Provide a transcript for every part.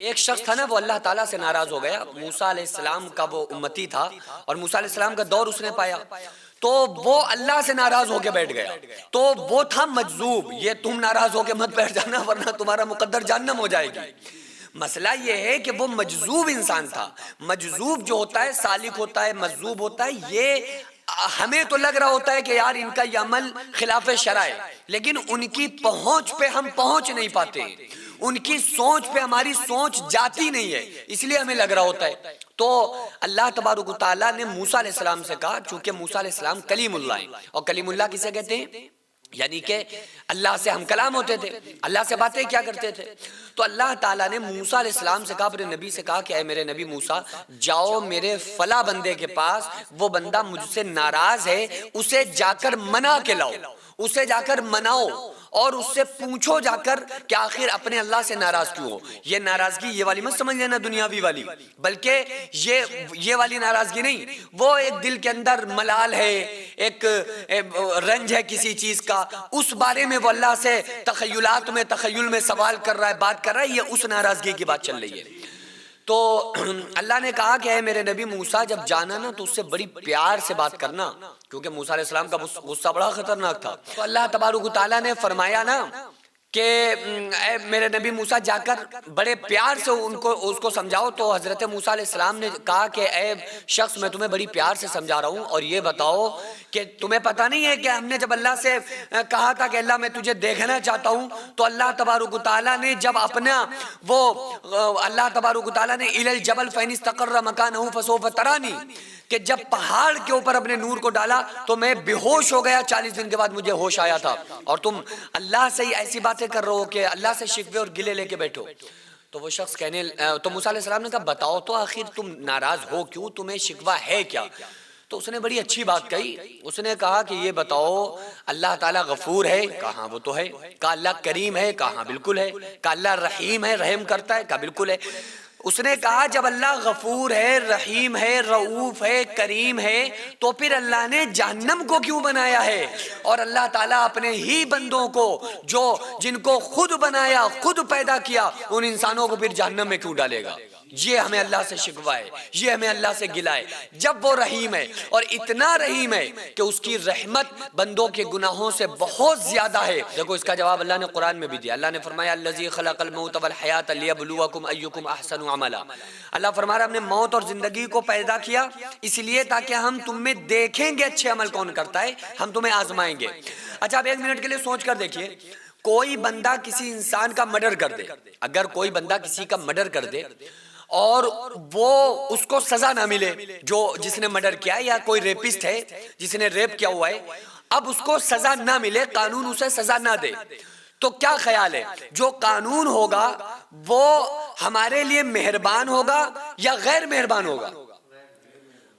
ایک شخص تھا نا، وہ اللہ تعالیٰ سے ناراض ہو گیا. موسیٰ علیہ السلام کا وہ امتی تھا اور موسیٰ علیہ السلام کا دور اس نے پایا، تو وہ اللہ سے ناراض ہو کے بیٹھ گیا. تو وہ تھا مجذوب. یہ تم ناراض ہو کے مت بیٹھ جانا ورنہ تمہارا مقدر جہنم ہو جائے گی. مسئلہ یہ ہے کہ وہ مجذوب انسان تھا. مجذوب جو ہوتا ہے سالک ہوتا ہے، مجذوب ہوتا ہے. یہ ہمیں تو لگ رہا ہوتا ہے کہ یار ان کا یہ عمل خلاف شرع ہے، لیکن ان کی پہنچ پہ ہم پہنچ نہیں پاتے، ان کی سوچ پہ ہماری سوچ جاتی نہیں ہے، اس لیے ہمیں لگ رہا ہوتا ہے. تو اللہ تبارک و تعالیٰ نے موسیٰ علیہ السلام سے کہا، چونکہ موسیٰ علیہ السلام کلیم اللہ ہیں، اور کلیم اللہ کسے کہتے ہیں؟ یعنی کہ اللہ سے ہم کلام ہوتے تھے، اللہ سے باتیں کیا کرتے تھے. تو اللہ تعالیٰ نے موسیٰ علیہ السلام سے کہا، اپنے نبی سے کہا کہ اے میرے نبی موسیٰ، جاؤ میرے فلاں بندے کے پاس، وہ بندہ مجھ سے ناراض ہے، اسے جا کر منا کے لاؤ، اسے جا کر مناؤ اور اس سے پوچھو جا کر کہ آخر اپنے اللہ سے ناراض کیوں ہو. یہ ناراضگی یہ والی مت سمجھ لینا دنیاوی والی، بلکہ یہ والی ناراضگی نہیں، وہ ایک دل کے اندر ملال ہے، ایک رنج ہے کسی چیز کا، اس بارے میں وہ اللہ سے تخیلات میں تخیل میں سوال کر رہا ہے، بات کر رہا ہے، یہ اس ناراضگی کی بات چل رہی ہے. تو اللہ نے کہا کہ اے میرے نبی موسیٰ، جب جانا نا تو اس سے بڑی پیار سے بات کرنا، کیونکہ موسیٰ علیہ السلام کا غصہ بڑا خطرناک تھا. تو اللہ تبارک و تعالیٰ نے فرمایا نا کہ اے میرے نبی موسیٰ جا کر بڑے پیار سے اس کو سمجھاؤ. تو حضرت موسیٰ علیہ السلام نے کہا کہ اے شخص، میں تمہیں بڑی پیار سے سمجھا رہا ہوں، اور یہ بتاؤ کہ تمہیں پتہ نہیں ہے کہ ہم نے جب اللہ سے کہا تھا کہ اللہ میں تجھے دیکھنا چاہتا ہوں، تو اللہ تبارک و تعالیٰ نے جب اپنا وہ اللہ تبارک و تعالیٰ نے اِلَى الْجَبَلْ فَإِنِ اسْتَقَرَّ مَكَانَهُ فَسَوْفَ تَرَانِي، کہ جب پہاڑ کے اوپر اپنے نور کو ڈالا تو میں بے ہوش ہو گیا، 40 دن کے بعد مجھے ہوش آیا تھا، اور تم اللہ سے ہی ایسی باتیں کر رہے ہو کہ اللہ سے شکوے اور گلے لے کے بیٹھو. تو وہ شخص تو موسیٰ علیہ السلام نے کہا بتاؤ تو آخر تم ناراض ہو کیوں، تمہیں شکوہ ہے کیا؟ تو اس نے بڑی اچھی بات کہی. اس نے کہا کہ یہ بتاؤ اللہ تعالیٰ غفور ہے؟ کہا ہاں وہ تو ہے. کہا اللہ کریم ہے؟ کہا ہاں بالکل ہے. کہا اللہ رحیم ہے، رحم کرتا ہے؟ کہا بالکل ہے. اس نے کہا جب اللہ غفور ہے، رحیم ہے، رؤوف ہے، کریم ہے، تو پھر اللہ نے جہنم کو کیوں بنایا ہے؟ اور اللہ تعالیٰ اپنے ہی بندوں کو جن کو خود بنایا، خود پیدا کیا، ان انسانوں کو پھر جہنم میں کیوں ڈالے گا؟ یہ ہمیں اللہ سے شکوہ ہے، یہ ہمیں اللہ سے گلہ ہے. جب وہ رحیم ہے، اور اتنا رحیم ہے کہ اس کی رحمت بندوں کے گناہوں سے بہت زیادہ ہے. دیکھو اس کا جواب اللہ نے قرآن میں بھی دیا. اللہ نے فرمایا الذی خلق الموت والحیات لیبلوکم ایکم احسن عملا. اللہ فرما رہا ہم نے موت اور زندگی کو پیدا کیا اس لیے تاکہ ہم تم میں دیکھیں گے اچھے عمل کون کرتا ہے، ہم تمہیں آزمائیں گے. اچھا اب ایک منٹ کے لیے سوچ کر دیکھیے، کوئی بندہ کسی انسان کا مرڈر کر دے، اگر کوئی بندہ کسی کا مرڈر کر دے اور وہ اس کو سزا نہ ملے، جس نے مرڈر کیا ہے، یا کوئی ریپسٹ ہے جس نے ریپ کیا ہوا ہے، اب اس کو سزا نہ ملے، قانون اسے سزا نہ دے، تو کیا خیال ہے جو قانون ہوگا وہ ہمارے لیے مہربان ہوگا یا غیر مہربان ہوگا؟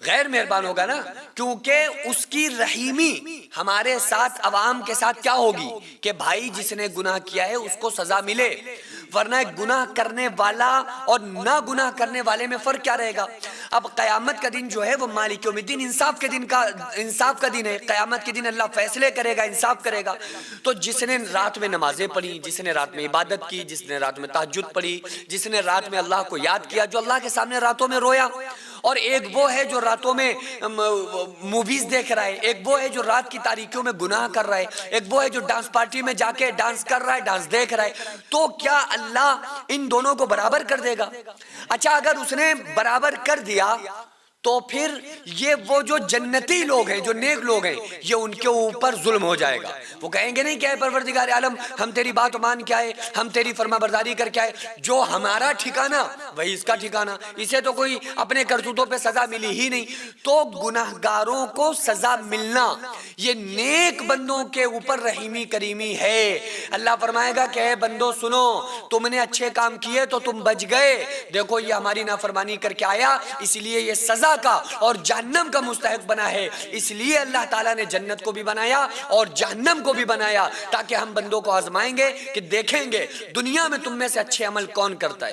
غیر مہربان ہوگا نا، کیونکہ اس کی رحیمی ہمارے ساتھ عوام کے ساتھ کیا ہوگی کہ بھائی جس نے گناہ کیا ہے اس کو سزا ملے، ورنہ گناہ کرنے والا اور نہ گناہ کرنے والے میں فرق کیا رہے گا؟ اب قیامت کا دن جو ہے وہ مالک یوم الدین، انصاف کا دن ہے. قیامت کے دن اللہ فیصلے کرے گا، انصاف کرے گا. تو جس نے رات میں نمازیں پڑھی، جس نے رات میں عبادت کی، جس نے رات میں تہجد پڑھی، جس نے رات میں اللہ کو یاد کیا، جو اللہ کے سامنے راتوں میں رویا، اور ایک وہ ہے جو راتوں میں موویز دیکھ رہا ہے، ایک وہ ہے جو رات کی تاریکیوں میں گناہ کر رہا ہے، ایک وہ ہے جو ڈانس پارٹی میں جا کے ڈانس کر رہا ہے، ڈانس دیکھ رہا ہے، تو کیا اللہ ان دونوں کو برابر کر دے گا؟ اچھا اگر اس نے برابر کر دیا تو پھر یہ وہ جو جنتی لوگ ہیں، جو نیک لوگ ہیں، یہ ان کے اوپر ظلم ہو جائے گا. وہ کہیں گے نہیں کہ اے پروردگار عالم ہم تیری بات مان کے آئے، ہم تیری فرما برداری کر کے آئے، جو ہمارا ٹھکانہ وہی اس کا ٹھکانہ، اسے تو کوئی اپنے کرتوتوں پہ سزا ملی ہی نہیں. تو گناہگاروں کو سزا ملنا یہ نیک بندوں کے اوپر رحیمی کریمی ہے. اللہ فرمائے گا کہ اے بندو سنو، تم نے اچھے کام کیے تو تم بچ گئے، دیکھو یہ ہماری نافرمانی کر کے آیا، اس لیے یہ سزا کا اور جہنم کا مستحق بنا ہے. اس لیے اللہ تعالیٰ نے جنت کو بھی بنایا اور جہنم کو بھی بنایا، تاکہ ہم بندوں کو آزمائیں گے کہ دیکھیں گے دنیا میں تم میں سے اچھے عمل کون کرتا ہے.